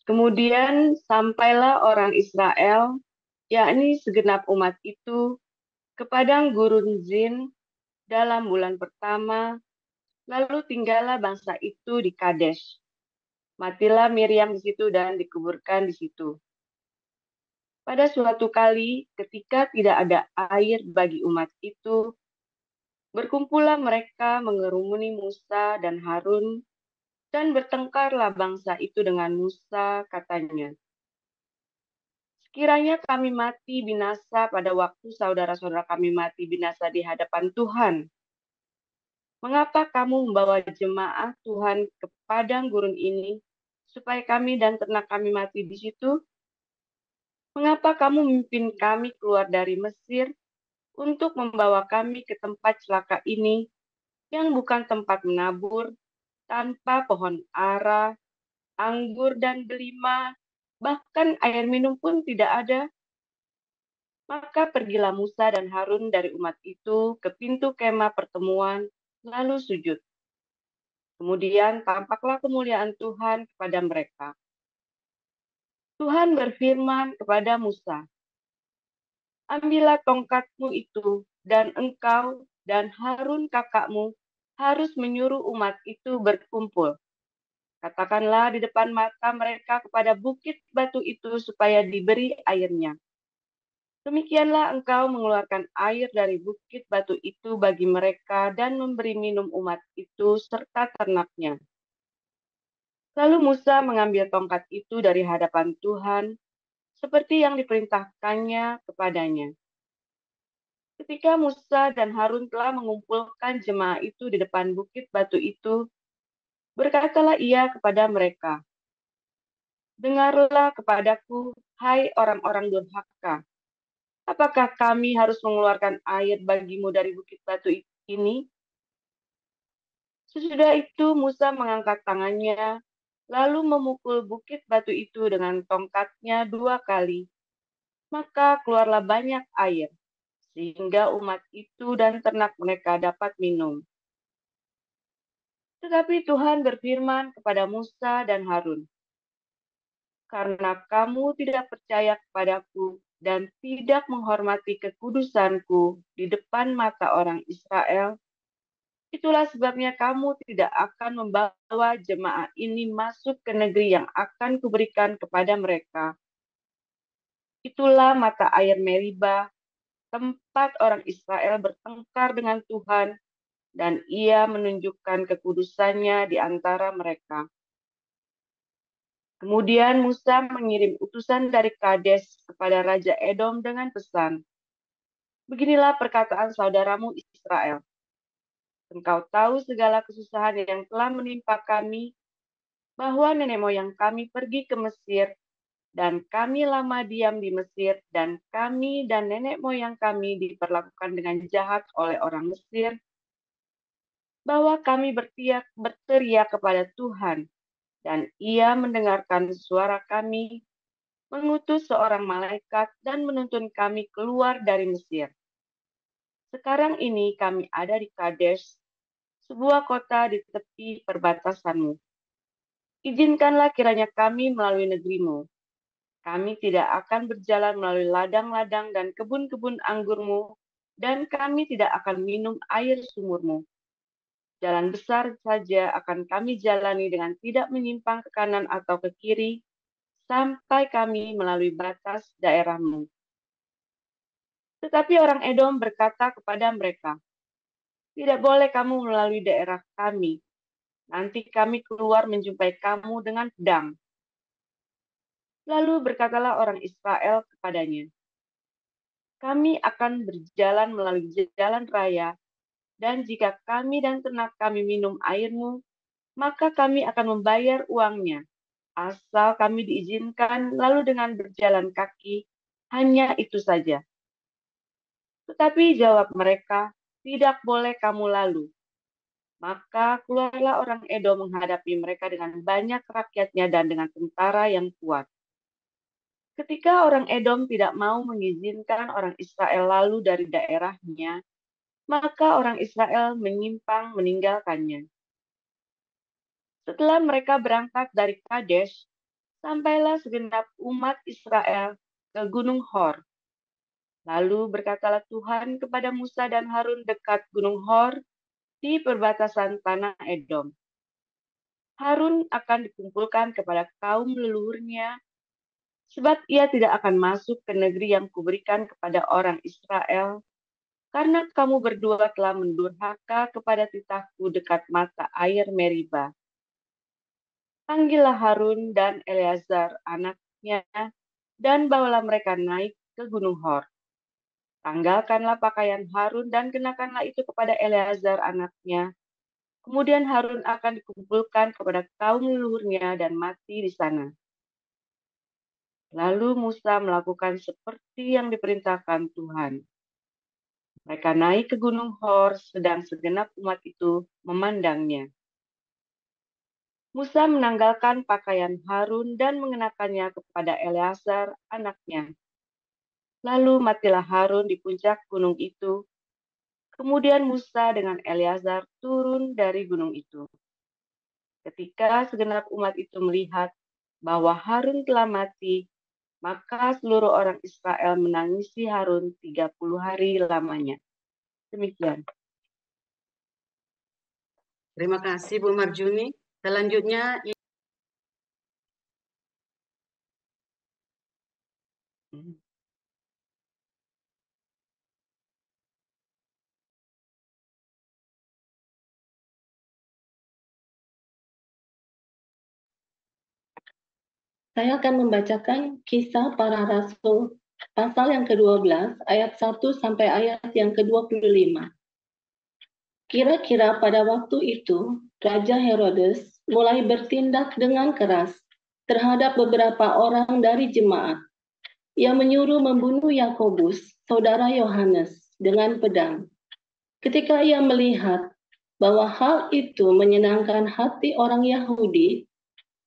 Kemudian sampailah orang Israel, yakni segenap umat itu, ke padang gurun Zin dalam bulan pertama, lalu tinggallah bangsa itu di Kadesh. Matilah Miriam di situ dan dikuburkan di situ. Pada suatu kali, ketika tidak ada air bagi umat itu, berkumpullah mereka mengerumuni Musa dan Harun, dan bertengkarlah bangsa itu dengan Musa, katanya, sekiranya kami mati binasa pada waktu saudara-saudara kami mati binasa di hadapan Tuhan, mengapa kamu membawa jemaah Tuhan ke padang gurun ini, supaya kami dan ternak kami mati di situ? Mengapa kamu memimpin kami keluar dari Mesir untuk membawa kami ke tempat celaka ini, yang bukan tempat menabur, tanpa pohon ara, anggur, dan delima, bahkan air minum pun tidak ada? Maka pergilah Musa dan Harun dari umat itu ke pintu kemah pertemuan, lalu sujud. Kemudian tampaklah kemuliaan Tuhan kepada mereka. Tuhan berfirman kepada Musa, ambillah tongkatmu itu, dan engkau dan Harun kakakmu harus menyuruh umat itu berkumpul. Katakanlah di depan mata mereka kepada bukit batu itu supaya diberi airnya. Demikianlah engkau mengeluarkan air dari bukit batu itu bagi mereka dan memberi minum umat itu serta ternaknya. Lalu Musa mengambil tongkat itu dari hadapan Tuhan, seperti yang diperintahkannya kepadanya. Ketika Musa dan Harun telah mengumpulkan jemaah itu di depan bukit batu itu, berkatalah ia kepada mereka, dengarlah kepadaku, hai orang-orang durhaka. Apakah kami harus mengeluarkan air bagimu dari bukit batu ini? Sesudah itu Musa mengangkat tangannya, lalu memukul bukit batu itu dengan tongkatnya 2 kali. Maka keluarlah banyak air, sehingga umat itu dan ternak mereka dapat minum. Tetapi Tuhan berfirman kepada Musa dan Harun, karena kamu tidak percaya kepadaku dan tidak menghormati kekudusanku di depan mata orang Israel, itulah sebabnya kamu tidak akan membawa jemaah ini masuk ke negeri yang akan kuberikan kepada mereka. Itulah mata air Meriba, tempat orang Israel bertengkar dengan Tuhan, dan ia menunjukkan kekudusannya di antara mereka. Kemudian Musa mengirim utusan dari Kades kepada Raja Edom dengan pesan, beginilah perkataan saudaramu Israel. Engkau tahu segala kesusahan yang telah menimpa kami, bahwa nenek moyang kami pergi ke Mesir, dan kami lama diam di Mesir, dan kami dan nenek moyang kami diperlakukan dengan jahat oleh orang Mesir, bahwa kami berteriak kepada Tuhan, dan ia mendengarkan suara kami, mengutus seorang malaikat dan menuntun kami keluar dari Mesir. Sekarang ini kami ada di Kadesh, sebuah kota di tepi perbatasanmu. Izinkanlah kiranya kami melalui negerimu. Kami tidak akan berjalan melalui ladang-ladang dan kebun-kebun anggurmu, dan kami tidak akan minum air sumurmu. Jalan besar saja akan kami jalani dengan tidak menyimpang ke kanan atau ke kiri, sampai kami melalui batas daerahmu. Tetapi orang Edom berkata kepada mereka, tidak boleh kamu melalui daerah kami. Nanti kami keluar menjumpai kamu dengan pedang. Lalu berkatalah orang Israel kepadanya, kami akan berjalan melalui jalan raya, dan jika kami dan ternak kami minum airmu, maka kami akan membayar uangnya, asal kami diizinkan lalu dengan berjalan kaki, hanya itu saja. Tetapi jawab mereka, tidak boleh kamu lalu. Maka keluarlah orang Edom menghadapi mereka dengan banyak rakyatnya dan dengan tentara yang kuat. Ketika orang Edom tidak mau mengizinkan orang Israel lalu dari daerahnya, maka orang Israel menyimpang meninggalkannya. Setelah mereka berangkat dari Kadesh, sampailah segenap umat Israel ke Gunung Hor. Lalu berkatalah Tuhan kepada Musa dan Harun dekat Gunung Hor di perbatasan tanah Edom. Harun akan dikumpulkan kepada kaum leluhurnya, sebab ia tidak akan masuk ke negeri yang kuberikan kepada orang Israel, karena kamu berdua telah mendurhaka kepada titahku dekat mata air Meriba. Panggillah Harun dan Eleazar anaknya, dan bawalah mereka naik ke Gunung Hor. Tanggalkanlah pakaian Harun dan kenakanlah itu kepada Eleazar anaknya. Kemudian Harun akan dikumpulkan kepada kaum leluhurnya dan mati di sana. Lalu Musa melakukan seperti yang diperintahkan Tuhan. Mereka naik ke Gunung Hor, sedang segenap umat itu memandangnya. Musa menanggalkan pakaian Harun dan mengenakannya kepada Eleazar anaknya. Lalu matilah Harun di puncak gunung itu. Kemudian Musa dengan Eleazar turun dari gunung itu. Ketika segenap umat itu melihat bahwa Harun telah mati, maka seluruh orang Israel menangisi Harun 30 hari lamanya. Demikian. Terima kasih Bu Marjuni. Selanjutnya saya akan membacakan Kisah Para Rasul pasal yang ke-12 ayat 1 sampai ayat yang ke-25. Kira-kira pada waktu itu, Raja Herodes mulai bertindak dengan keras terhadap beberapa orang dari jemaat. Ia menyuruh membunuh Yakobus, saudara Yohanes, dengan pedang. Ketika ia melihat bahwa hal itu menyenangkan hati orang Yahudi,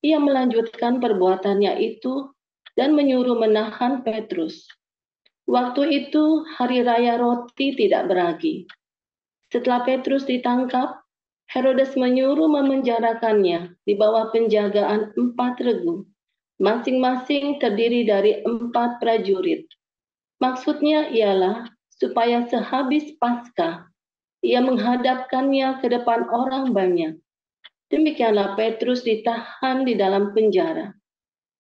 ia melanjutkan perbuatannya itu dan menyuruh menahan Petrus. Waktu itu hari raya roti tidak beragi. Setelah Petrus ditangkap, Herodes menyuruh memenjarakannya di bawah penjagaan 4 regu, masing-masing terdiri dari 4 prajurit. Maksudnya ialah supaya sehabis Paskah, ia menghadapkannya ke depan orang banyak. Demikianlah Petrus ditahan di dalam penjara.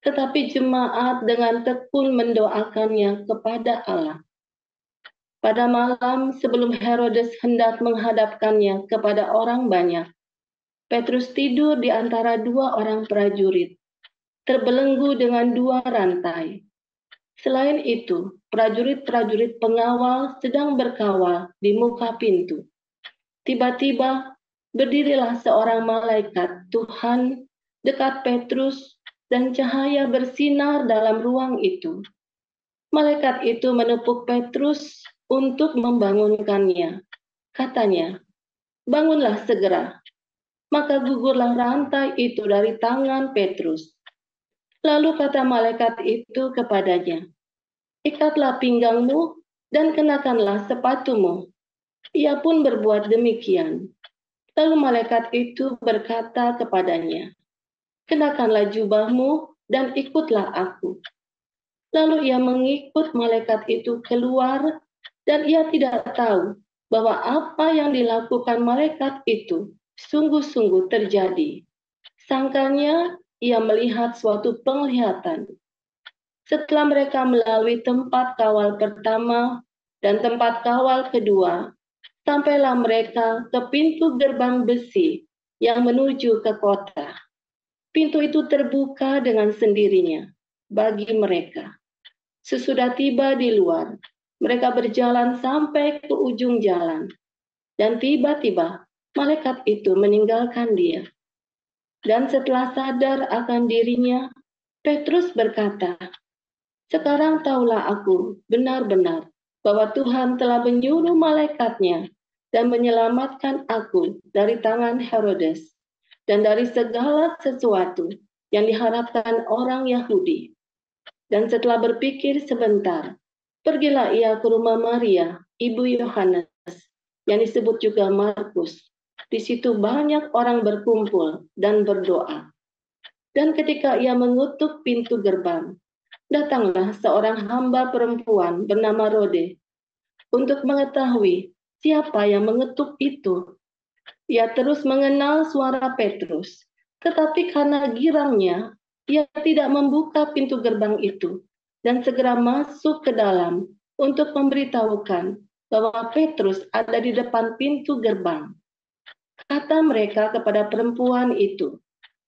Tetapi jemaat dengan tekun mendoakannya kepada Allah. Pada malam sebelum Herodes hendak menghadapkannya kepada orang banyak, Petrus tidur di antara 2 orang prajurit, terbelenggu dengan 2 rantai. Selain itu, prajurit-prajurit pengawal sedang berkawal di muka pintu. Tiba-tiba berdirilah seorang malaikat Tuhan dekat Petrus dan cahaya bersinar dalam ruang itu. Malaikat itu menepuk Petrus untuk membangunkannya. Katanya, "Bangunlah segera." Maka gugurlah rantai itu dari tangan Petrus. Lalu kata malaikat itu kepadanya, "Ikatlah pinggangmu dan kenakanlah sepatumu." Ia pun berbuat demikian. Lalu malaikat itu berkata kepadanya, "Kenakanlah jubahmu dan ikutlah aku." Lalu ia mengikut malaikat itu keluar, dan ia tidak tahu bahwa apa yang dilakukan malaikat itu sungguh-sungguh terjadi. Sangkanya ia melihat suatu penglihatan. Setelah mereka melalui tempat kawal pertama dan tempat kawal kedua, sampailah mereka ke pintu gerbang besi yang menuju ke kota. Pintu itu terbuka dengan sendirinya bagi mereka. Sesudah tiba di luar, mereka berjalan sampai ke ujung jalan. Dan tiba-tiba malaikat itu meninggalkan dia. Dan setelah sadar akan dirinya, Petrus berkata, "Sekarang tahulah aku benar-benar bahwa Tuhan telah menyuruh malaikatnya dan menyelamatkan aku dari tangan Herodes dan dari segala sesuatu yang diharapkan orang Yahudi." Dan setelah berpikir sebentar, pergilah ia ke rumah Maria, ibu Yohanes, yang disebut juga Markus. Di situ banyak orang berkumpul dan berdoa. Dan ketika ia mengutuk pintu gerbang, datanglah seorang hamba perempuan bernama Rode untuk mengetahui siapa yang mengetuk itu. Ia terus mengenal suara Petrus, tetapi karena girangnya, ia tidak membuka pintu gerbang itu dan segera masuk ke dalam untuk memberitahukan bahwa Petrus ada di depan pintu gerbang. Kata mereka kepada perempuan itu,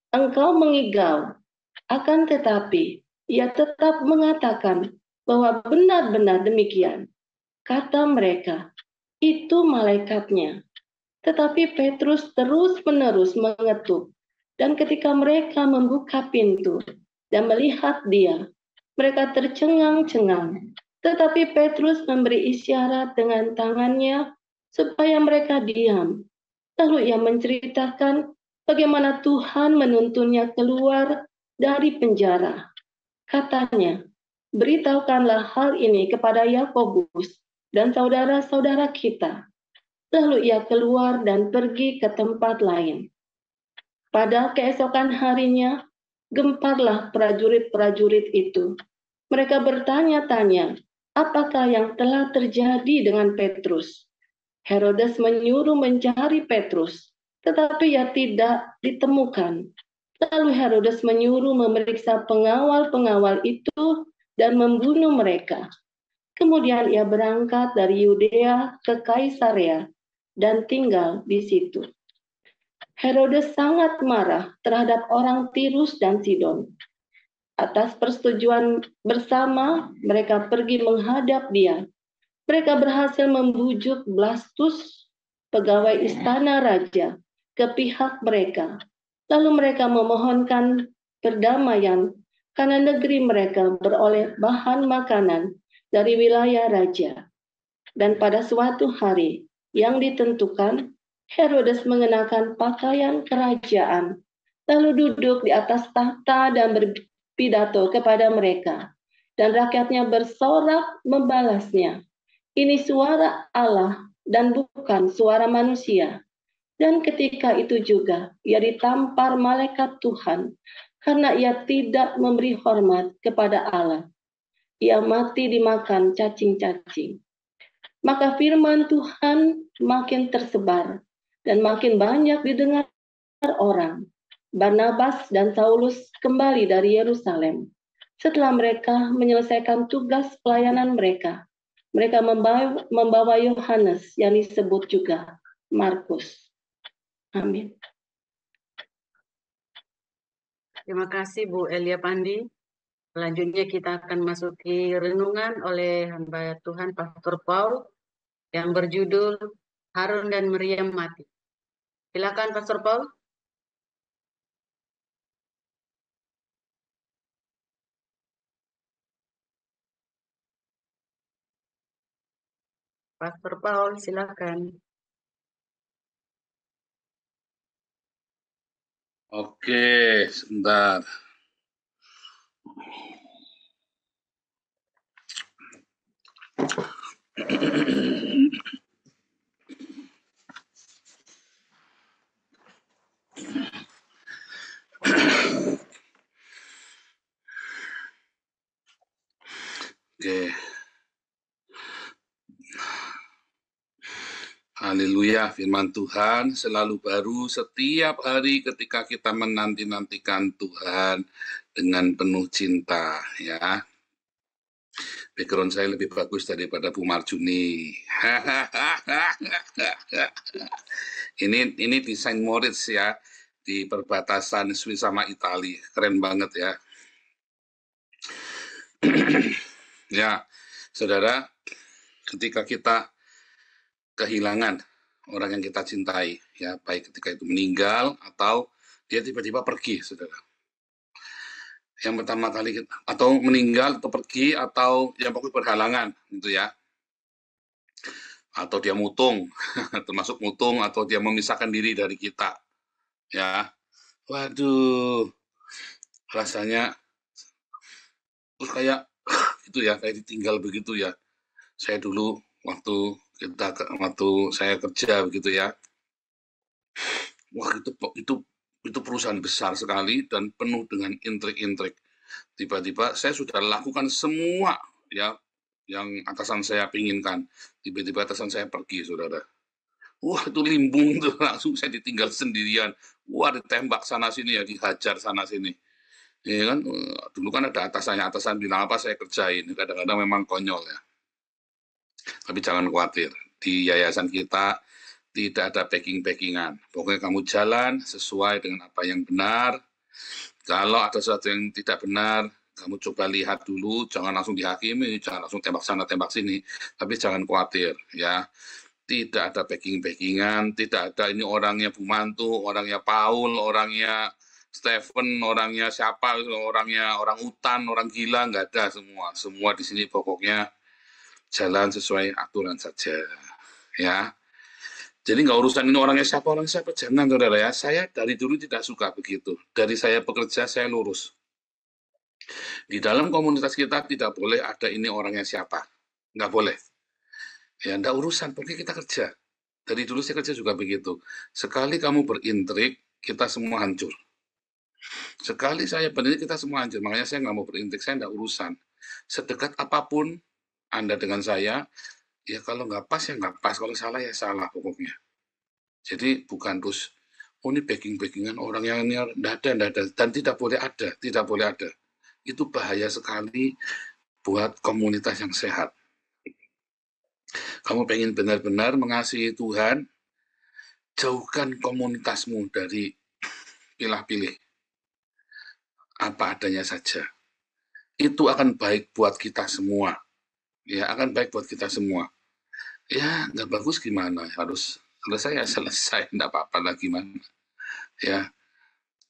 "Engkau mengigau." Akan tetapi, ia tetap mengatakan bahwa benar-benar demikian. Kata mereka, "Itu malaikatnya." Tetapi Petrus terus-menerus mengetuk. Dan ketika mereka membuka pintu dan melihat dia, mereka tercengang-cengang. Tetapi Petrus memberi isyarat dengan tangannya supaya mereka diam. Lalu ia menceritakan bagaimana Tuhan menuntunnya keluar dari penjara. Katanya, "Beritahukanlah hal ini kepada Yakobus dan saudara-saudara kita." Lalu ia keluar dan pergi ke tempat lain. Pada keesokan harinya, gemparlah prajurit-prajurit itu. Mereka bertanya-tanya, apakah yang telah terjadi dengan Petrus? Herodes menyuruh mencari Petrus, tetapi ia tidak ditemukan. Lalu Herodes menyuruh memeriksa pengawal-pengawal itu dan membunuh mereka. Kemudian ia berangkat dari Yudea ke Kaisarea dan tinggal di situ. Herodes sangat marah terhadap orang Tirus dan Sidon. Atas persetujuan bersama, mereka pergi menghadap dia. Mereka berhasil membujuk Blastus, pegawai istana raja, ke pihak mereka. Lalu mereka memohonkan perdamaian karena negeri mereka beroleh bahan makanan dari wilayah raja. Dan pada suatu hari yang ditentukan, Herodes mengenakan pakaian kerajaan, lalu duduk di atas tahta dan berpidato kepada mereka. Dan rakyatnya bersorak membalasnya, "Ini suara Allah dan bukan suara manusia." Dan ketika itu juga ia ditampar malaikat Tuhan karena ia tidak memberi hormat kepada Allah. Ia mati dimakan cacing-cacing. Maka firman Tuhan makin tersebar dan makin banyak didengar orang. Barnabas dan Saulus kembali dari Yerusalem. Setelah mereka menyelesaikan tugas pelayanan mereka, mereka membawa Yohanes yang disebut juga Markus. Amin. Terima kasih Bu Elia Pandi. Selanjutnya kita akan masuki renungan oleh hamba Tuhan Pastor Paul yang berjudul Harun dan Maryam mati. Silakan Pastor Paul. Pastor Paul, silakan. Oke, sebentar. Oke. Haleluya, firman Tuhan selalu baru setiap hari ketika kita menanti-nantikan Tuhan dengan penuh cinta, ya. Background saya lebih bagus daripada Bu Marjuni. Ini di Saint Moritz ya, di perbatasan Swiss sama Italia. Keren banget ya. Ya, saudara, ketika kita kehilangan orang yang kita cintai, ya, baik ketika itu meninggal atau dia tiba-tiba pergi, saudara. Yang pertama kali atau meninggal atau pergi atau yang pokoknya berhalangan, gitu ya. Atau dia mutung, termasuk mutung atau dia memisahkan diri dari kita, ya. Waduh, rasanya kayak itu ya, kayak ditinggal begitu ya. Saya dulu waktu saya kerja begitu ya. Wah, itu perusahaan besar sekali dan penuh dengan intrik-intrik. Tiba-tiba saya sudah lakukan semua ya yang atasan saya pinginkan. Tiba-tiba atasan saya pergi, saudara. Wah, itu limbung tuh, langsung saya ditinggal sendirian. Wah, ditembak sana sini ya, dihajar sana sini. Ya kan, dulu kan ada atasan bilang apa saya kerjain. Kadang-kadang memang konyol ya. Tapi jangan khawatir, di yayasan kita tidak ada backing-backingan. Pokoknya kamu jalan sesuai dengan apa yang benar. Kalau ada sesuatu yang tidak benar, kamu coba lihat dulu, jangan langsung dihakimi, jangan langsung tembak sana, tembak sini. Tapi jangan khawatir, ya. Tidak ada backing-backingan, tidak ada ini orangnya Bu Mantu, orangnya Paul, orangnya Stephen, orangnya siapa, orangnya orang utan, orang gila, nggak ada semua. Semua di sini pokoknya jalan sesuai aturan saja, ya. Jadi nggak urusan ini orangnya siapa, jangan, saudara ya. Saya dari dulu tidak suka begitu. Dari saya bekerja, saya lurus. Di dalam komunitas kita tidak boleh ada ini orangnya siapa, nggak boleh. Ya, nggak urusan, pokoknya kita kerja. Dari dulu saya kerja juga begitu. Sekali kamu berintrik, kita semua hancur. Sekali saya berintrik, kita semua hancur. Makanya saya nggak mau berintrik, saya nggak urusan. Sedekat apapun Anda dengan saya, ya kalau nggak pas ya nggak pas, kalau salah ya salah pokoknya. Jadi bukan terus, oh ini backing-backingan orang yang ini, nggak ada. Dan tidak boleh ada. Itu bahaya sekali buat komunitas yang sehat. Kamu pengen benar-benar mengasihi Tuhan, jauhkan komunitasmu dari pilih-pilih. Apa adanya saja. Itu akan baik buat kita semua. Ya, akan baik buat kita semua. Ya, nggak bagus gimana? Harus selesai, nggak apa-apa lah gimana. Ya,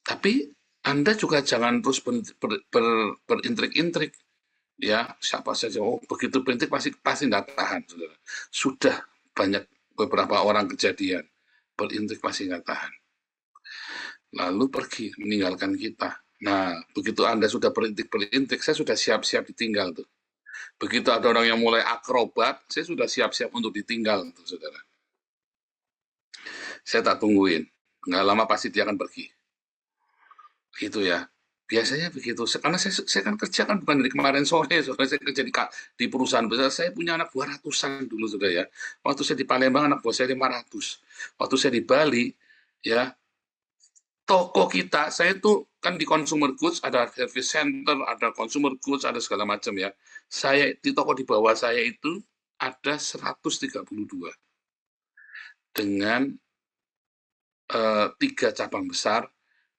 tapi Anda juga jangan terus berintrik-intrik. Ya, siapa saja, oh begitu berintrik pasti nggak tahan, saudara. Sudah banyak beberapa orang kejadian, berintrik pasti nggak tahan. Lalu pergi, meninggalkan kita. Nah, begitu Anda sudah berintrik, saya sudah siap-siap ditinggal tuh. Begitu ada orang yang mulai akrobat, saya sudah siap-siap untuk ditinggal tuh, saudara. Saya tak tungguin, nggak lama pasti dia akan pergi. Gitu ya. Biasanya begitu, karena saya kan kerja kan bukan dari kemarin sore, saudara. Saya kerja di perusahaan besar, saya punya anak buah ratusan dulu, saudara ya. Waktu saya di Palembang, anak buah saya 500. Waktu saya di Bali, ya, toko kita, saya itu kan di consumer goods, ada service center, ada consumer goods, ada segala macam ya. Saya di toko di bawah saya itu ada 132 dengan 3 cabang besar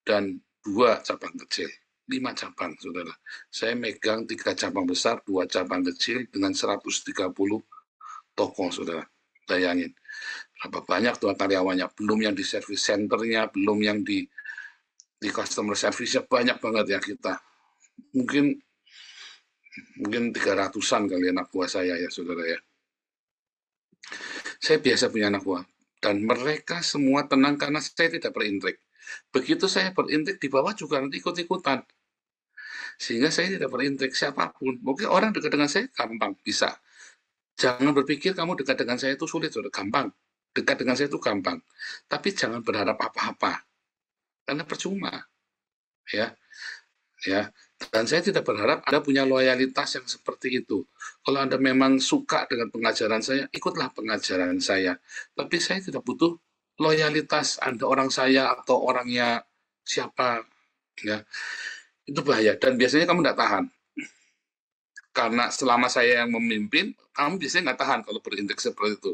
dan 2 cabang kecil. 5 cabang, saudara. Saya megang 3 cabang besar, 2 cabang kecil dengan 130 toko, saudara. Bayangin. Berapa banyak tuh karyawannya, belum yang di service centernya, belum yang di customer service-nya, banyak banget ya kita. Mungkin 300-an kali anak buah saya ya, saudara ya. Saya biasa punya anak buah. Dan mereka semua tenang karena saya tidak berintrik. Begitu saya berintrik, di bawah juga nanti ikut-ikutan. Sehingga saya tidak berintrik siapapun. Mungkin orang dekat dengan saya gampang, bisa. Jangan berpikir kamu dekat dengan saya itu sulit, saudara. Gampang. Dekat dengan saya itu gampang. Tapi jangan berharap apa-apa. Karena percuma. Ya. Dan saya tidak berharap Anda punya loyalitas yang seperti itu. Kalau Anda memang suka dengan pengajaran saya, ikutlah pengajaran saya. Tapi saya tidak butuh loyalitas Anda orang saya atau orangnya siapa. Ya. Itu bahaya. Dan biasanya kamu tidak tahan. Karena selama saya yang memimpin, kamu biasanya nggak tahan kalau berintrik seperti itu.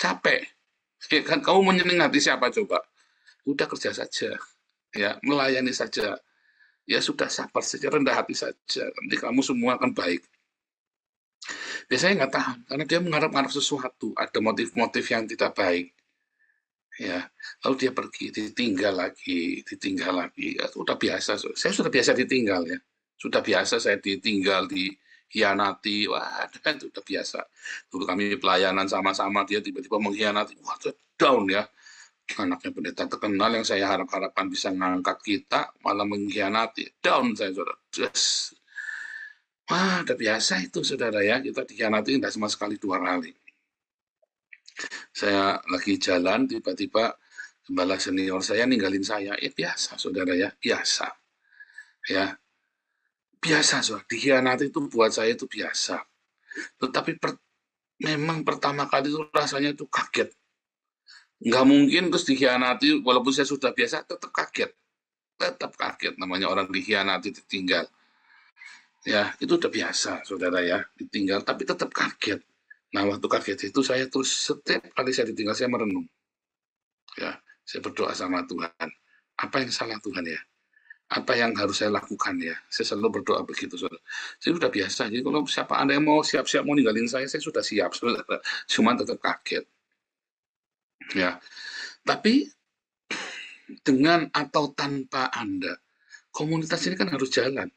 Capek. Ya kan, kamu menyenangi siapa coba? Udah kerja saja. Ya, melayani saja. Ya sudah, sabar saja, rendah hati saja. Nanti kamu semua akan baik. Biasanya nggak tahan, karena dia mengharap-harap sesuatu. Ada motif-motif yang tidak baik. Ya, lalu dia pergi, ditinggal lagi. Ya, sudah biasa. Saya sudah biasa ditinggal ya. Sudah biasa saya ditinggal, dikhianati. Wah, itu sudah biasa. Dulu kami pelayanan sama-sama, dia tiba-tiba mengkhianati. Wah, down ya. Anaknya pendeta terkenal yang saya harap-harapkan bisa mengangkat kita, malah mengkhianati. Down saya, saudara. Just. Wah, udah biasa itu, saudara ya. Kita dikhianati tidak sama sekali 2 kali. Saya lagi jalan, tiba-tiba Gembala senior saya ninggalin saya, biasa saudara ya, biasa. Ya, biasa saudara, dikhianati itu buat saya itu biasa. Tetapi memang pertama kali itu rasanya itu kaget. Nggak mungkin terus dikhianati, walaupun saya sudah biasa, tetap kaget. Tetap kaget, namanya orang dikhianati, ditinggal. Ya, itu udah biasa, saudara ya, ditinggal, tapi tetap kaget. Nah, waktu kaget itu saya terus setiap kali saya ditinggal, saya merenung. Ya, saya berdoa sama Tuhan. Apa yang salah Tuhan ya? Apa yang harus saya lakukan ya? Saya selalu berdoa begitu, saudara. Saya sudah biasa, jadi kalau siapa Anda yang mau siap-siap mau ninggalin saya sudah siap, saudara. Cuma tetap kaget. Ya, tapi dengan atau tanpa Anda, komunitas ini kan harus jalan.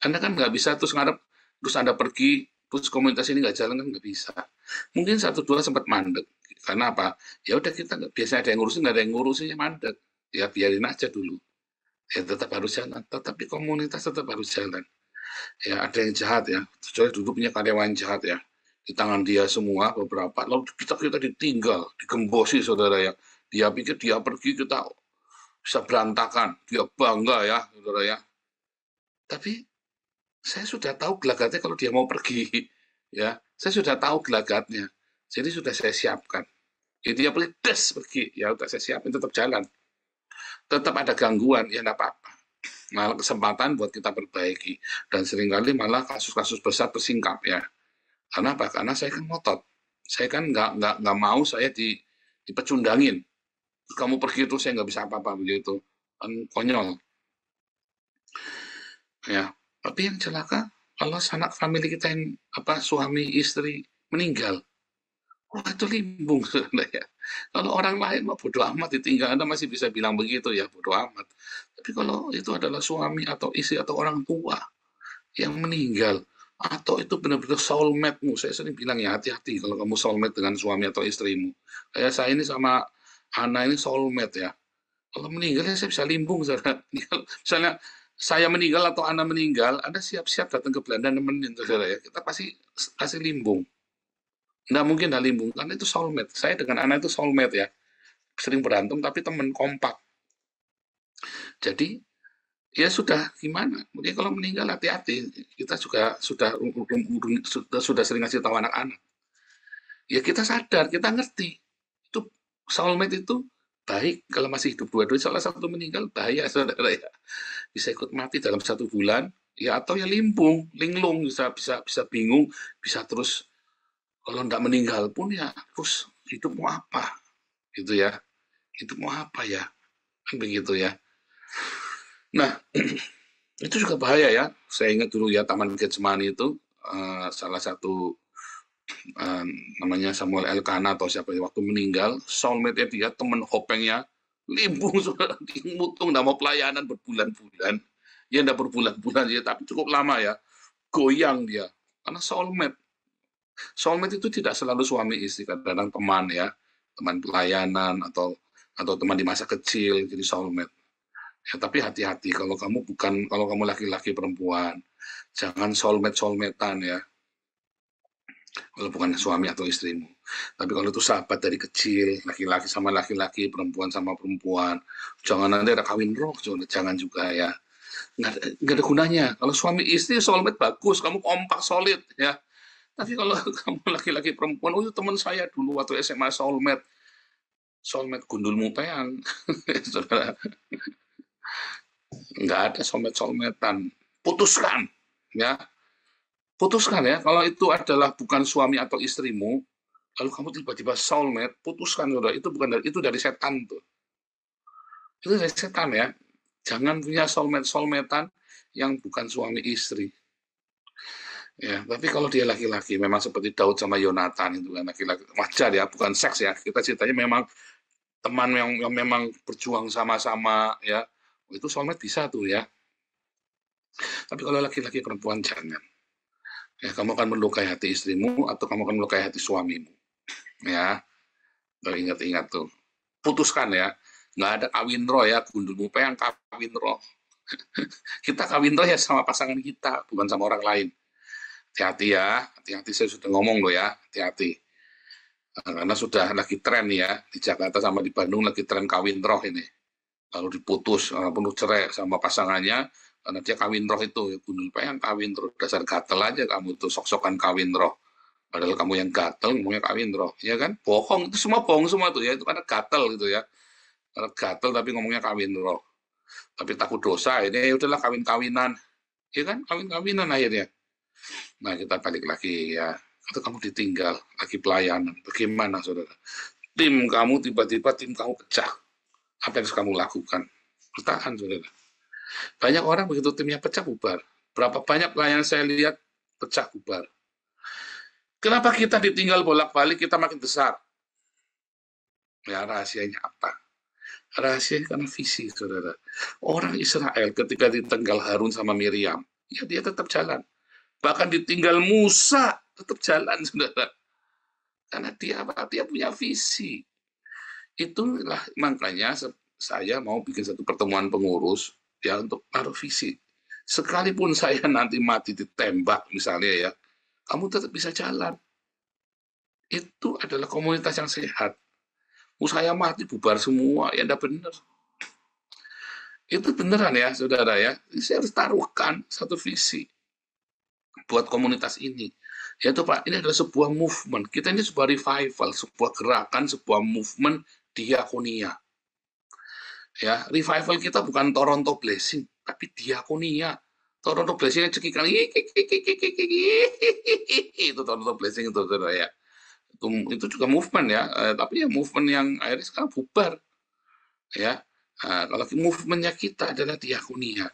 Anda kan nggak bisa terus ngarep, terus Anda pergi, terus komunitas ini nggak jalan kan nggak bisa. Mungkin 1-2 sempat mandek. Karena apa? Ya udah kita biasanya ada yang ngurusin, nggak ada yang ngurusin ya mandek. Ya biarin aja dulu. Ya tetap harus jalan. Tetapi komunitas tetap harus jalan. Ya ada yang jahat ya. Saya dulu punya karyawan jahat ya. Di tangan dia semua beberapa. Lalu kita ditinggal, digembosi saudara ya. Dia pikir dia pergi kita bisa berantakan. Dia bangga ya saudara ya. Tapi saya sudah tahu gelagatnya kalau dia mau pergi, ya. Saya sudah tahu gelagatnya, jadi sudah saya siapkan. Jadi dia pergi, ya udah saya siapin, tetap jalan. Tetap ada gangguan, ya enggak apa-apa. Malah kesempatan buat kita perbaiki. Dan seringkali malah kasus-kasus besar tersingkap ya. Karena apa? Karena saya kan ngotot. Saya kan nggak mau saya dipecundangin. Kamu pergi itu saya nggak bisa apa-apa begitu. Kan konyol. Ya, tapi yang celaka kalau sanak famili kita yang suami istri meninggal, wah itu limbung ya. Kalau orang lain mau bodoh amat ditinggal, Anda masih bisa bilang begitu ya, bodoh amat. Tapi kalau itu adalah suami atau istri atau orang tua yang meninggal, atau itu benar-benar soulmate-mu, saya sering bilang ya hati-hati kalau kamu soulmate dengan suami atau istrimu. Kayak saya ini sama Ana ini soulmate ya. Kalau meninggal ya saya bisa limbung, misalnya saya meninggal atau Anda meninggal, Anda siap-siap datang ke Belanda nemenin, saudara ya. Kita pasti kasih limbung. Nggak mungkin ada limbung, karena itu soulmate. Saya dengan Anda itu soulmate ya. Sering berantem, tapi teman kompak. Jadi, ya sudah, gimana? Mungkin kalau meninggal hati-hati. Kita juga sudah sering ngasih tahu anak-anak. Ya kita sadar, kita ngerti. Itu soulmate itu baik kalau masih hidup dua-duanya. Salah satu meninggal, bahaya, saudara ya. Bisa ikut mati dalam 1 bulan, ya atau ya limbung, linglung, bisa bingung, bisa terus kalau enggak meninggal pun ya terus hidup mau apa, gitu ya, hidup mau apa ya, kan begitu ya. Nah, itu juga bahaya ya. Saya ingat dulu ya Taman Getsemani itu salah satu namanya Samuel Elkanah atau siapa waktu meninggal, soulmate dia teman hopengnya limbung sudah dimutung, nggak mau pelayanan berbulan-bulan. Ya enggak berbulan-bulan ya, tapi cukup lama ya. Goyang dia. Karena soulmate. Soulmate itu tidak selalu suami istri, kadang-kadang teman ya, teman pelayanan atau teman di masa kecil, jadi soulmate. Ya, tapi hati-hati kalau kamu laki-laki perempuan, jangan soulmate-soulmatean ya. Kalau bukan suami atau istrimu. Tapi kalau itu sahabat dari kecil, laki-laki sama laki-laki, perempuan sama perempuan, jangan nanti ada kawin roh, jangan juga ya. Nggak ada gunanya. Kalau suami istri soulmate bagus, kamu kompak solid ya. Tapi kalau kamu laki-laki perempuan, itu teman saya dulu waktu SMA soulmate gundul mupeang, saudara. Nggak ada soulmate-soulmatean. Putuskan ya. Putuskan ya, kalau itu adalah bukan suami atau istrimu, lalu kamu tiba-tiba soulmate, putuskan saudara, itu dari setan tuh. Itu dari setan ya. Jangan punya soulmate-soulmatean yang bukan suami istri. Ya, tapi kalau dia laki-laki, memang seperti Daud sama Yonatan itu kan laki-laki, wajar ya, bukan seks ya. Kita ceritanya memang teman yang memang berjuang sama-sama ya. Itu soulmate bisa tuh ya. Tapi kalau laki-laki perempuan jangan. Ya, kamu akan melukai hati istrimu atau kamu akan melukai hati suamimu. Ya, ingat-ingat tuh. Putuskan ya. Nggak ada kawin roh ya, gundul mupe yang kawin roh. Kita kawin roh ya sama pasangan kita, bukan sama orang lain. Hati-hati ya, hati-hati saya sudah ngomong loh ya, hati-hati. Karena sudah lagi tren ya, di Jakarta sama di Bandung lagi tren kawin roh ini. Lalu diputus, penuh cerai sama pasangannya, karena dia kawin roh itu. Ya, Gundul pengen kawin roh, dasar gatel aja kamu itu, sok-sokan kawin roh. Padahal kamu yang gatel, ngomongnya kawin roh. Ya kan? Bohong, itu semua bohong semua tuh ya, itu karena gatel gitu ya. Karena gatel tapi ngomongnya kawin roh. Tapi takut dosa, ini ya udahlah kawin-kawinan. Ya kan? Kawin-kawinan akhirnya. Nah, kita balik lagi ya. Atau kamu ditinggal, lagi pelayanan. Bagaimana, saudara? Tim kamu, tiba-tiba tim kamu pecah. Apa yang harus kamu lakukan? Bertahan, saudara. Banyak orang begitu timnya pecah, bubar. Berapa banyak pelayanan saya lihat pecah, bubar. Kenapa kita ditinggal bolak-balik, kita makin besar? Ya, rahasianya apa? Rahasianya karena visi, saudara. Orang Israel ketika ditinggal Harun sama Miriam, ya dia tetap jalan. Bahkan ditinggal Musa, tetap jalan, saudara. Karena dia punya visi. Itulah makanya saya mau bikin satu pertemuan pengurus ya untuk taruh visi. Sekalipun saya nanti mati ditembak misalnya ya, kamu tetap bisa jalan. Itu adalah komunitas yang sehat. Saya mati bubar semua, ya enggak benar. Itu beneran ya, saudara ya. Saya harus taruhkan satu visi buat komunitas ini. Yaitu Pak, ini adalah sebuah movement. Kita ini sebuah revival, sebuah gerakan, sebuah movement diakonia. Ya, revival kita bukan Toronto Blessing, tapi diakonia. Toronto Blessing cekikan, itu Toronto Blessing itu, saudara ya. Itu juga movement ya, tapi ya movement yang akhirnya sekarang bubar. Ya, kalau movementnya kita adalah diakonia.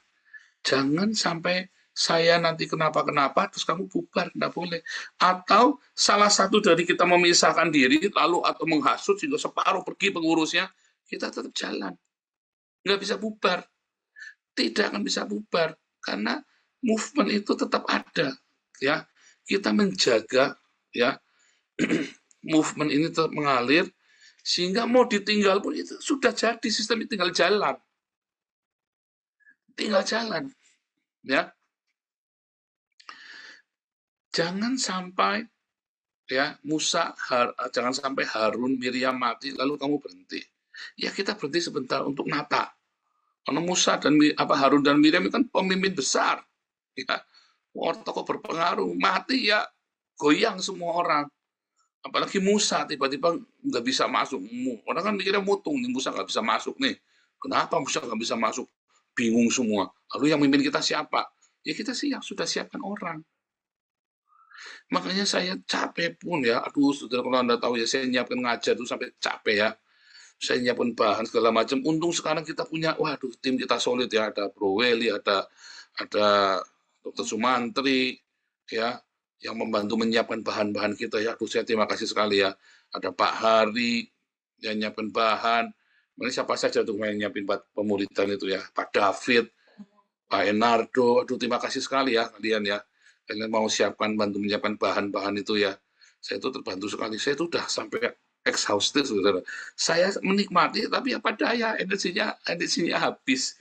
Jangan sampai saya nanti kenapa-kenapa, terus kamu bubar, tidak boleh. Atau salah satu dari kita memisahkan diri, lalu atau menghasut, sehingga separuh pergi pengurusnya, kita tetap jalan. Nggak bisa bubar. Tidak akan bisa bubar. Karena movement itu tetap ada. Ya, kita menjaga ya movement ini tetap mengalir, sehingga mau ditinggal pun itu sudah jadi, sistem itu tinggal jalan. Tinggal jalan. Ya. Jangan sampai ya jangan sampai Harun, Miriam mati lalu kamu berhenti. Ya kita berhenti sebentar untuk nata. Karena Musa dan Harun dan Miriam itu kan pemimpin besar. Ya. Orang tokoh berpengaruh, mati ya goyang semua orang. Apalagi Musa tiba-tiba nggak bisa masuk. Orang kan mikirnya mutung nih, Musa nggak bisa masuk nih. Kenapa Musa nggak bisa masuk? Bingung semua. Lalu yang memimpin kita siapa? Ya kita sudah siapkan orang. Makanya saya capek pun ya, aduh saudara kalau Anda tahu ya, saya nyiapkan ngajar tuh sampai capek ya. Saya nyiapkan bahan segala macam. Untung sekarang kita punya, waduh tim kita solid ya, ada Bro Welly, ada Dr. Sumantri, ya, yang membantu menyiapkan bahan-bahan kita ya. Aduh saya terima kasih sekali ya. Ada Pak Hari yang nyiapkan bahan. Ini siapa saja tuh yang nyiapin pemuridan itu ya, Pak David, Pak Enardo. Aduh terima kasih sekali ya kalian ya. Kalian mau bantu menyiapkan bahan-bahan itu ya. Saya itu terbantu sekali. Saya itu udah sampai exhausted, saudara. Saya menikmati, tapi apa daya, energinya habis.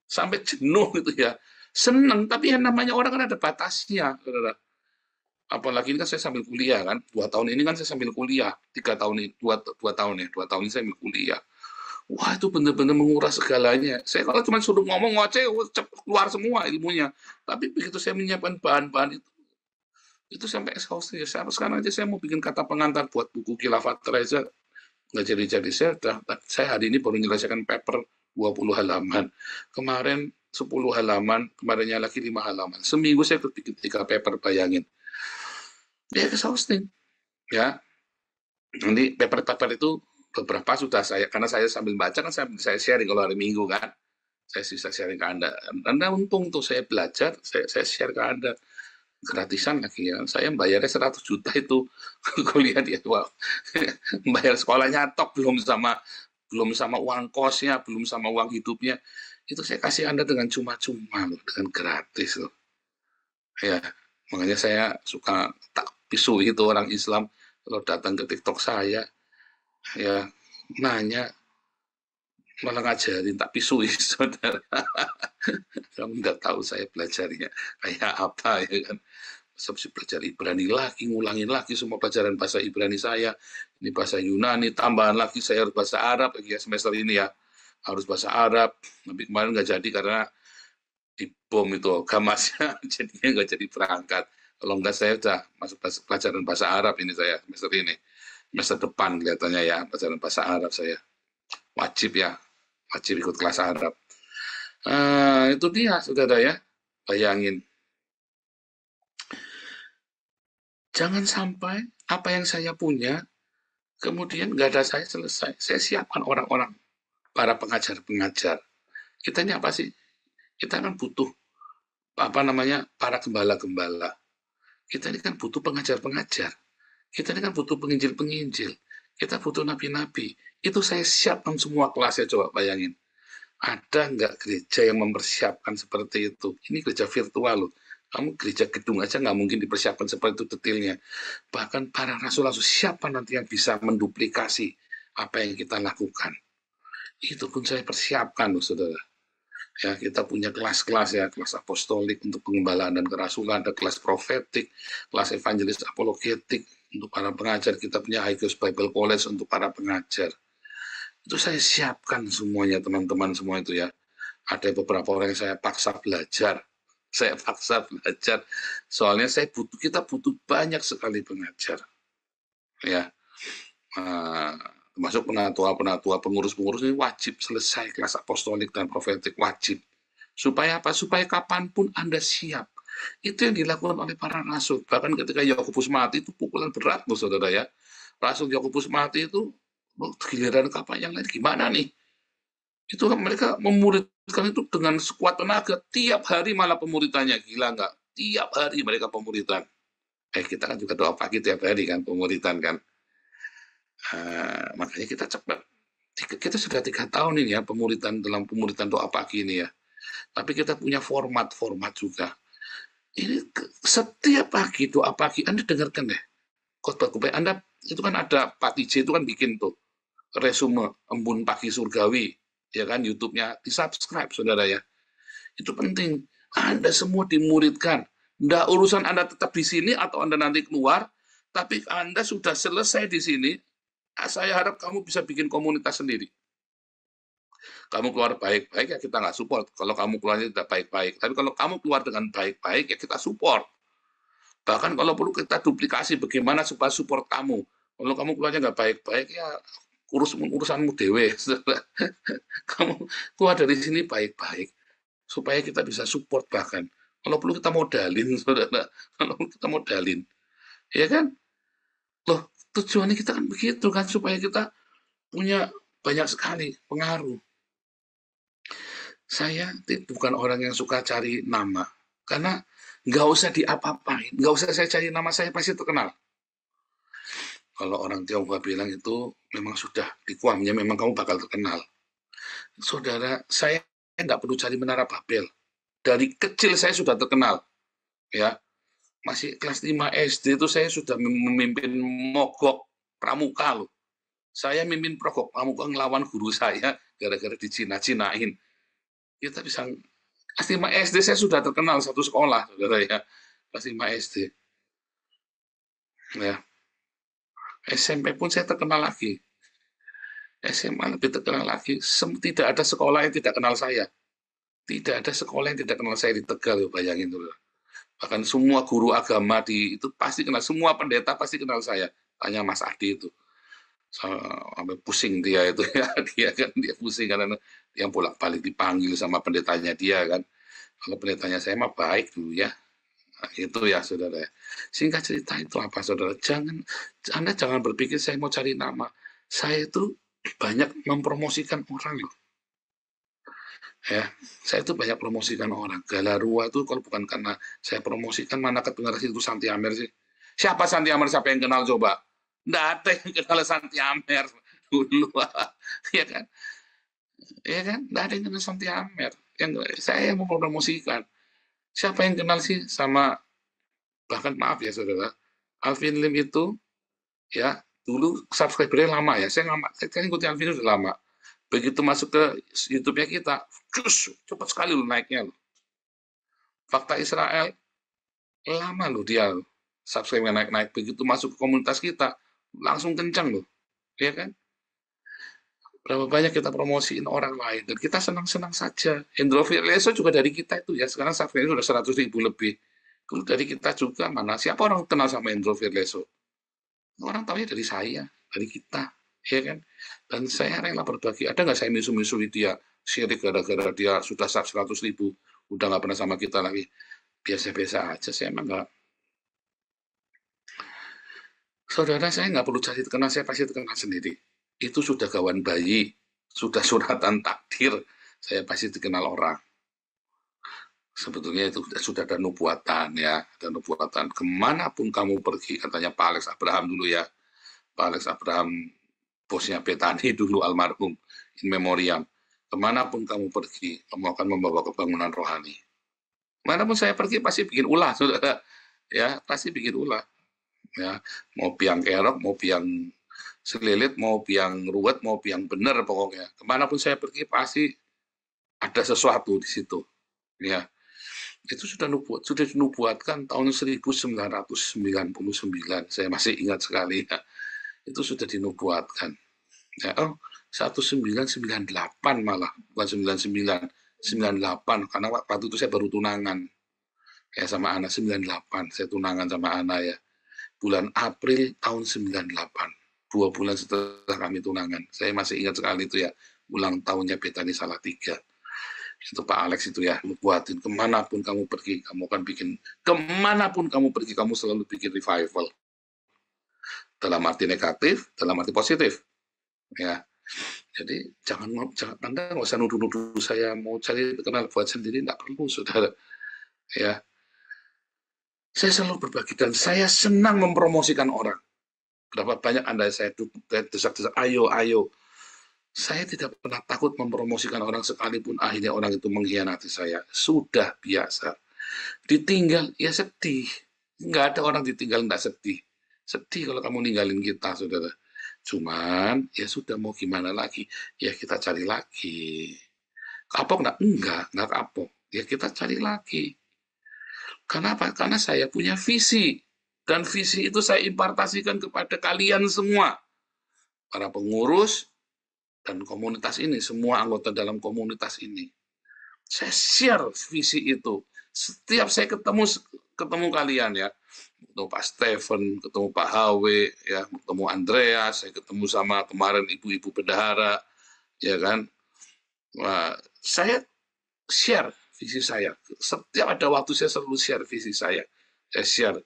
Sampai jenuh gitu ya. Senang, tapi yang namanya orang kan ada batasnya, saudara. Apalagi ini kan saya sambil kuliah kan. 2 tahun ini kan saya sambil kuliah. 2 tahun ini saya sambil kuliah. Wah itu benar-benar menguras segalanya. Saya kalau cuma suruh ngomong ngoceh, keluar semua ilmunya. Tapi begitu saya menyiapkan bahan-bahan itu sampai exhausted. Sekarang aja saya mau bikin kata pengantar buat buku Khilafat Reza, nggak jadi. Saya hari ini baru menyelesaikan paper 20 halaman. Kemarin 10 halaman, kemarinnya lagi 5 halaman. Seminggu saya bikin 3 paper, bayangin. Ya exhausting. Ya. Nanti paper-paper itu beberapa sudah karena saya sambil baca kan saya sharing kalau hari Minggu kan, saya bisa sharing ke Anda. Anda untung tuh saya belajar, saya share ke Anda gratisan lagi ya. Saya bayarnya 100 juta itu kuliah dia, wow. Bayar sekolahnya tok, belum sama uang kosnya, belum sama uang hidupnya. Itu saya kasih Anda dengan cuma-cuma loh, dengan gratis loh. Ya, makanya saya suka tak pisui itu orang Islam kalau datang ke TikTok saya. Ya nanya malah ngajarin tak pisui, saudara. Kamu nggak tahu saya belajarnya kayak apa ya kan. belajar Ibrani lagi, ngulangin lagi semua pelajaran bahasa Ibrani saya. Ini bahasa Yunani, tambahan lagi saya harus bahasa Arab lagi ya semester ini ya. Harus bahasa Arab. Tapi kemarin nggak jadi karena dibom itu gamasnya, jadinya nggak jadi berangkat. Kalau nggak saya udah masuk pelajaran bahasa Arab ini saya semester ini. Semester depan kelihatannya ya, pelajaran bahasa Arab saya. Wajib ya, wajib ikut kelas Arab. Itu dia, saudara ya. Bayangin. Jangan sampai apa yang saya punya, kemudian nggak ada saya selesai. Saya siapkan orang-orang, para pengajar-pengajar. Kita ini apa sih? Kita kan butuh, para gembala-gembala. Kita ini kan butuh pengajar-pengajar. Kita ini kan butuh penginjil-penginjil. Kita butuh nabi-nabi. Itu saya siapkan semua kelasnya, coba bayangin. Ada nggak gereja yang mempersiapkan seperti itu? Ini gereja virtual loh. Kamu gereja gedung aja nggak mungkin dipersiapkan seperti itu detailnya. Bahkan para rasul-rasul siapa nanti yang bisa menduplikasi apa yang kita lakukan. Itu pun saya persiapkan loh, saudara. Ya, kita punya kelas-kelas ya, kelas apostolik untuk pengembalaan dan kerasulan, ada kelas profetik, kelas evangelis apologetik untuk para pengajar. Kita punya High Coast Bible College untuk para pengajar. Itu saya siapkan semuanya, teman-teman semua itu ya. Ada beberapa orang yang saya paksa belajar. Soalnya kita butuh banyak sekali pengajar. Ya. Termasuk penatua, pengurus-pengurus ini wajib selesai kelas apostolik dan profetik, wajib. Supaya apa? Supaya kapanpun Anda siap. Itu yang dilakukan oleh para rasul. Bahkan ketika Yakobus mati itu pukulan berat loh, saudara ya. Rasul Yakobus mati itu giliran kapan yang lain gimana nih? Itu kan mereka memuridkan itu dengan sekuat tenaga. Tiap hari malah pemuritannya. Gila nggak? Tiap hari mereka pemuritan. Kita kan juga doa pagi tiap hari kan, pemuritan kan. Makanya kita cepat. Kita sudah 3 tahun ini ya, dalam pemuritan doa pagi ini ya. Tapi kita punya format juga. Ini setiap pagi, doa pagi, Anda dengarkan deh. Khotbah Anda, itu kan ada Pak TJ itu kan bikin tuh. Resume Embun Pagi Surgawi. Ya kan, YouTube-nya di-subscribe, saudara ya. Itu penting. Anda semua dimuridkan. Nggak urusan Anda tetap di sini atau Anda nanti keluar, tapi Anda sudah selesai di sini, saya harap kamu bisa bikin komunitas sendiri. Kamu keluar baik-baik, ya kita nggak support. Kalau kamu keluarnya tidak baik-baik. Tapi kalau kamu keluar dengan baik-baik, ya kita support. Bahkan kalau perlu kita duplikasi bagaimana supaya support kamu. Kalau kamu keluarnya nggak baik-baik, ya urusanmu dewe. Kamu keluar dari sini baik-baik supaya kita bisa support. Bahkan kalau perlu kita modalin, saudara. Kalau perlu kita modalin, ya kan? Loh, tujuannya kita kan begitu kan, supaya kita punya banyak sekali pengaruh. Saya bukan orang yang suka cari nama, karena nggak usah diapa-apain, nggak usah saya cari nama, saya pasti terkenal. Kalau orang Tionghoa bilang itu memang sudah dikuamnya, memang kamu bakal terkenal. Saudara, saya nggak perlu cari menara Babel. Dari kecil saya sudah terkenal. Ya, masih kelas 5 SD itu saya sudah memimpin mogok pramuka loh. Saya mimpin mogok pramuka ngelawan guru saya gara-gara dicina-cinain. Kita bisa, kelas 5 SD saya sudah terkenal satu sekolah, saudara ya. Kelas 5 SD. Ya. SMP pun saya terkenal lagi. SMA lebih terkenal lagi. Tidak ada sekolah yang tidak kenal saya. Tidak ada sekolah yang tidak kenal saya di Tegal, bayangin dulu. Bahkan semua guru agama itu pasti kenal, semua pendeta pasti kenal saya. Tanya Mas Adi itu. Sampai pusing dia itu ya. Dia pusing karena dia bolak-balik dipanggil sama pendetanya dia kan. Kalau pendetanya saya mah baik dulu ya. Nah, itu ya saudara. Singkat cerita itu apa saudara? Anda jangan berpikir saya mau cari nama. Saya itu banyak mempromosikan orang loh. Ya, saya itu banyak promosikan orang. Galarua itu kalau bukan karena saya promosikan, mana kedengar itu Santi Amer sih. Siapa Santi Amer? Siapa yang kenal coba? Nggak ada yang kenal Santi Amer dulu. Ya kan? Ya kan? Nggak ada yang kenal Santi Amer. Saya yang mau promosikan. Siapa yang kenal sih sama, bahkan maaf ya saudara, Alvin Lim itu ya dulu subscribernya lama ya. Saya ngikutin Alvin udah lama. Begitu masuk ke YouTube-nya kita, cepat sekali loh naiknya loh. Fakta Israel lama loh dia subscribe naik-naik, begitu masuk ke komunitas kita langsung kencang loh, ya kan? Berapa banyak kita promosiin orang lain dan kita senang-senang saja. Hendro Virleso juga dari kita itu ya, sekarang subscribe sudah 100.000 lebih. Kalau dari kita juga, mana siapa orang kenal sama Hendro Virleso? Orang tahunya dari saya, dari kita, ya kan? Dan saya rela berbagi. Ada nggak saya misu-misui dia, sirik gara-gara dia sudah sub 100.000, udah nggak pernah sama kita lagi. Biasa-biasa aja, saya emang nggak. Saudara, saya nggak perlu cari terkenal, saya pasti terkenal sendiri. Itu sudah kawan bayi, sudah suratan takdir, saya pasti dikenal orang. Sebetulnya itu sudah ada nubuatan ya, ada nubuatan. Kemanapun kamu pergi, katanya Pak Alex Abraham dulu ya, Pak Alex Abraham, bosnya Betani dulu almarhum, in memoriam. Kemanapun kamu pergi, kamu akan membawa kebangunan rohani. Kemanapun saya pergi pasti bikin ulah, saudara. Ya, pasti bikin ulah. Ya, mau biang kerok, mau biang selilit, mau biang ruwet, mau biang bener pokoknya. Kemanapun saya pergi pasti ada sesuatu di situ. Ya, itu sudah dinubuatkan tahun 1999. Saya masih ingat sekali. Ya. Itu sudah dinubuatkan. Ya, 1998 malah, bukan 99, 98 karena waktu itu saya baru tunangan. Ya sama Ana 98, saya tunangan sama Ana ya. Bulan April tahun 98. 2 bulan setelah kami tunangan. Saya masih ingat sekali itu ya, ulang tahunnya Betani Salatiga. Itu Pak Alex itu ya, buatin kemanapun kamu pergi, kamu akan bikin, kemanapun kamu pergi, kamu selalu bikin revival. Dalam arti negatif, dalam arti positif. Ya, jadi jangan Anda nggak usah nuduh-nuduh saya mau cari kenal buat sendiri, nggak perlu, saudara. Ya, saya selalu berbagi dan saya senang mempromosikan orang. Berapa banyak Anda saya desak-desak, ayo, ayo. Saya tidak pernah takut mempromosikan orang sekalipun akhirnya orang itu mengkhianati saya. Sudah biasa. Ditinggal, ya sedih. Nggak ada orang ditinggal nggak sedih. Sedih kalau kamu ninggalin kita, saudara. Cuman, ya sudah mau gimana lagi. Ya kita cari lagi. Kapok nggak? Nggak kapok. Ya kita cari lagi. Kenapa? Karena saya punya visi. Dan visi itu saya impartasikan kepada kalian semua. Para pengurus, dan komunitas ini, semua anggota dalam komunitas ini. Saya share visi itu. Setiap saya ketemu kalian ya, ketemu Pak Stephen, ketemu Pak Hawe, ya, ketemu Andreas, saya ketemu sama kemarin ibu-ibu bendahara, ya kan. Wah, saya share visi saya. Setiap ada waktu saya selalu share visi saya. Saya share.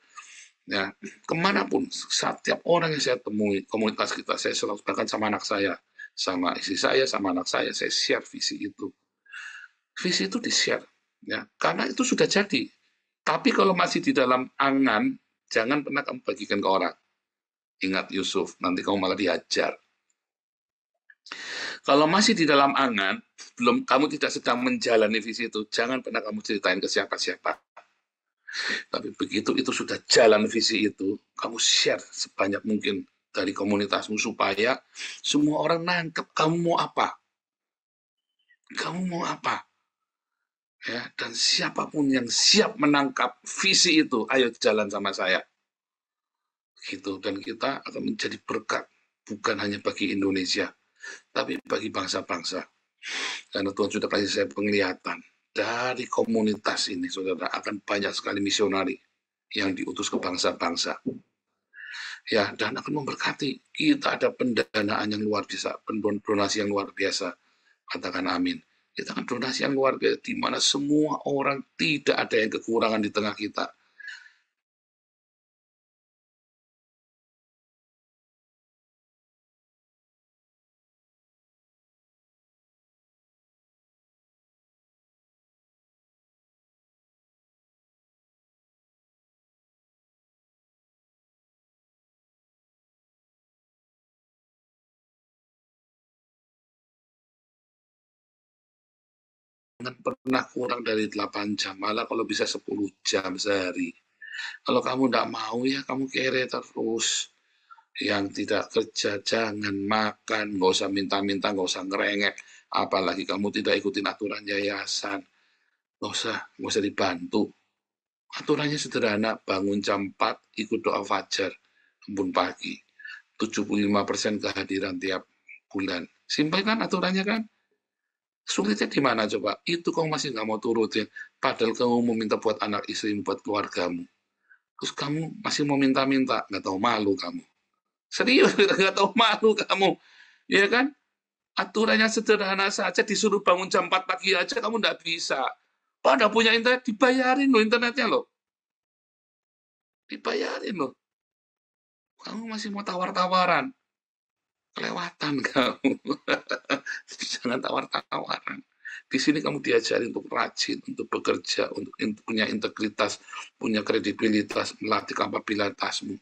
Ya, kemanapun, setiap orang yang saya temui, komunitas kita, saya selalu bahkan sama anak saya, sama istri saya, sama anak saya share visi itu. Visi itu di-share, ya, karena itu sudah jadi. Tapi kalau masih di dalam angan, jangan pernah kamu bagikan ke orang. Ingat Yusuf, nanti kamu malah dihajar. Kalau masih di dalam angan, kamu tidak sedang menjalani visi itu, jangan pernah kamu ceritain ke siapa-siapa. Tapi begitu itu sudah jalan visi itu, kamu share sebanyak mungkin dari komunitasmu supaya semua orang nangkep kamu mau apa. Kamu mau apa? Ya, dan siapapun yang siap menangkap visi itu, ayo jalan sama saya. Gitu, dan kita akan menjadi berkat bukan hanya bagi Indonesia, tapi bagi bangsa-bangsa. Karena Tuhan sudah kasih saya penglihatan dari komunitas ini, saudara, akan banyak sekali misionari yang diutus ke bangsa-bangsa. Ya, dan akan memberkati. Kita ada pendanaan yang luar biasa, donasi yang luar biasa. Katakan amin. Kita akan donasi yang luar biasa, di mana semua orang tidak ada yang kekurangan di tengah kita. Jangan pernah kurang dari 8 jam, malah kalau bisa 10 jam sehari. Kalau kamu tidak mau ya kamu kere terus. Yang tidak kerja jangan makan, nggak usah minta-minta, nggak usah ngerengek. Apalagi kamu tidak ikutin aturan yayasan, nggak usah dibantu. Aturannya sederhana, bangun jam 4, ikut doa fajar, embun pagi. 75% kehadiran tiap bulan. Simpel kan aturannya kan? Sulitnya di mana coba? Itu kamu masih nggak mau turutin. Padahal kamu mau minta buat anak istri, buat keluargamu. Terus kamu masih mau minta-minta. Nggak tahu malu kamu. Serius, nggak tahu malu kamu. Ya kan? Aturannya sederhana saja, disuruh bangun jam 4 pagi aja kamu nggak bisa. Pada punya internet, dibayarin loh internetnya loh. Dibayarin loh. Kamu masih mau tawar-tawaran. Kelewatan kamu. Jangan tawar-tawaran. Di sini kamu diajari untuk rajin, untuk bekerja, untuk punya integritas, punya kredibilitas, melatih kapabilitasmu.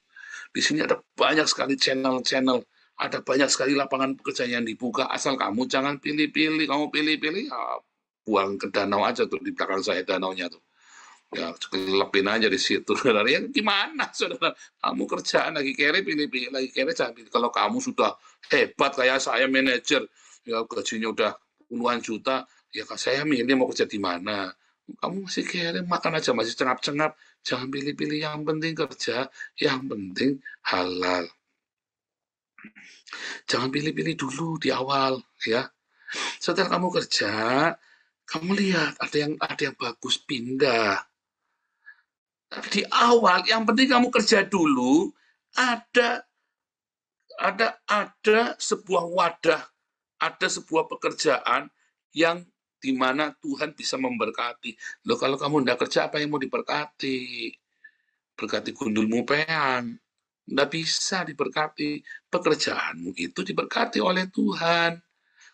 Di sini ada banyak sekali channel-channel, ada banyak sekali lapangan pekerjaan yang dibuka, asal kamu jangan pilih-pilih. Kamu pilih-pilih, ya, buang ke danau aja tuh, di belakang saya danaunya tuh. Ya, kelepin aja di situ. Saudara, ya gimana, saudara? Kamu kerjaan lagi kere, pilih-pilih, lagi kere, jangan pilih. Kalau kamu sudah hebat kayak saya, manajer, ya gajinya udah puluhan juta, ya saya milih mau kerja di mana. Kamu masih kere, makan aja masih cengap-cengap. Jangan pilih-pilih, yang penting kerja, yang penting halal. Jangan pilih-pilih dulu di awal, ya. Setelah kamu kerja, kamu lihat ada yang bagus, pindah. Di awal yang penting kamu kerja dulu, ada sebuah wadah, ada sebuah pekerjaan yang dimana Tuhan bisa memberkati. Loh, kalau kamu tidak kerja, apa yang mau diberkati? Berkati gundulmu pean. Tidak bisa diberkati. Pekerjaanmu itu diberkati oleh Tuhan.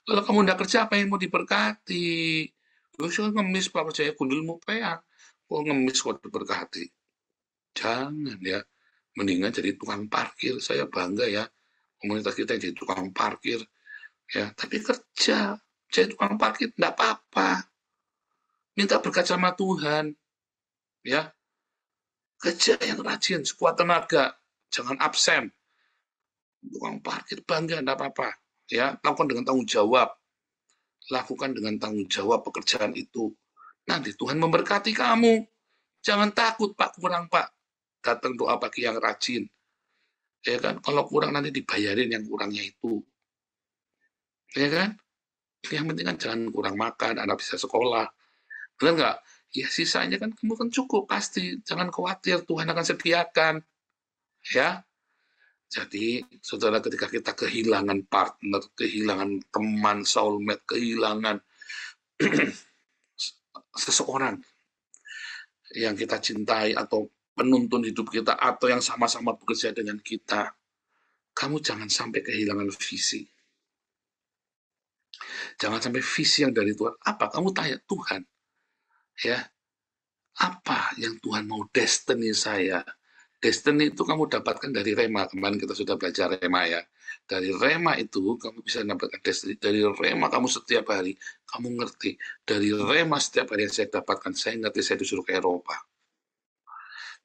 Kalau kamu tidak kerja, apa yang mau diberkati? Loh, saya ngemis, Pak, percaya gundulmu pean. Kok ngemis kok diberkati? Jangan ya, mendingan jadi tukang parkir. Saya bangga ya, komunitas kita jadi tukang parkir. Ya, tapi kerja, jadi tukang parkir enggak apa-apa. Minta berkat sama Tuhan. Ya, kerja yang rajin, sekuat tenaga, jangan absen. Tukang parkir bangga, enggak apa-apa. Ya, lakukan dengan tanggung jawab. Lakukan dengan tanggung jawab pekerjaan itu. Nanti Tuhan memberkati kamu. Jangan takut, Pak, kurang, Pak. Datang doa pagi yang rajin. Ya kan, kalau kurang nanti dibayarin yang kurangnya itu. Ya kan? Yang penting kan jangan kurang makan, anak bisa sekolah. Benar nggak? Ya sisanya kan kamu kan cukup pasti. Jangan khawatir, Tuhan akan sediakan. Ya. Jadi, saudara, ketika kita kehilangan partner, kehilangan teman, soulmate, kehilangan seseorang yang kita cintai atau penuntun hidup kita atau yang sama-sama bekerja dengan kita, kamu jangan sampai kehilangan visi. Jangan sampai visi yang dari Tuhan. Apa? Kamu tanya Tuhan, ya, apa yang Tuhan mau destiny saya? Destiny itu kamu dapatkan dari Rema. Kemarin kita sudah belajar Rema ya. Dari Rema itu kamu bisa dapatkan destiny. Dari Rema kamu setiap hari, kamu ngerti. Dari Rema setiap hari yang saya dapatkan, saya ngerti saya disuruh ke Eropa.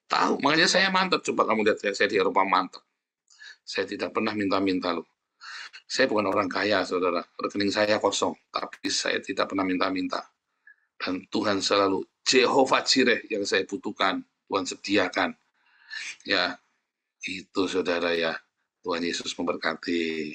Tahu, makanya saya mantap. Coba kamu lihat saya di Eropa mantap. Saya tidak pernah minta-minta loh. Saya bukan orang kaya, saudara. Rekening saya kosong. Tapi saya tidak pernah minta-minta. Dan Tuhan selalu, Jehovah Jireh yang saya butuhkan, Tuhan sediakan. Ya, itu saudara ya. Tuhan Yesus memberkati.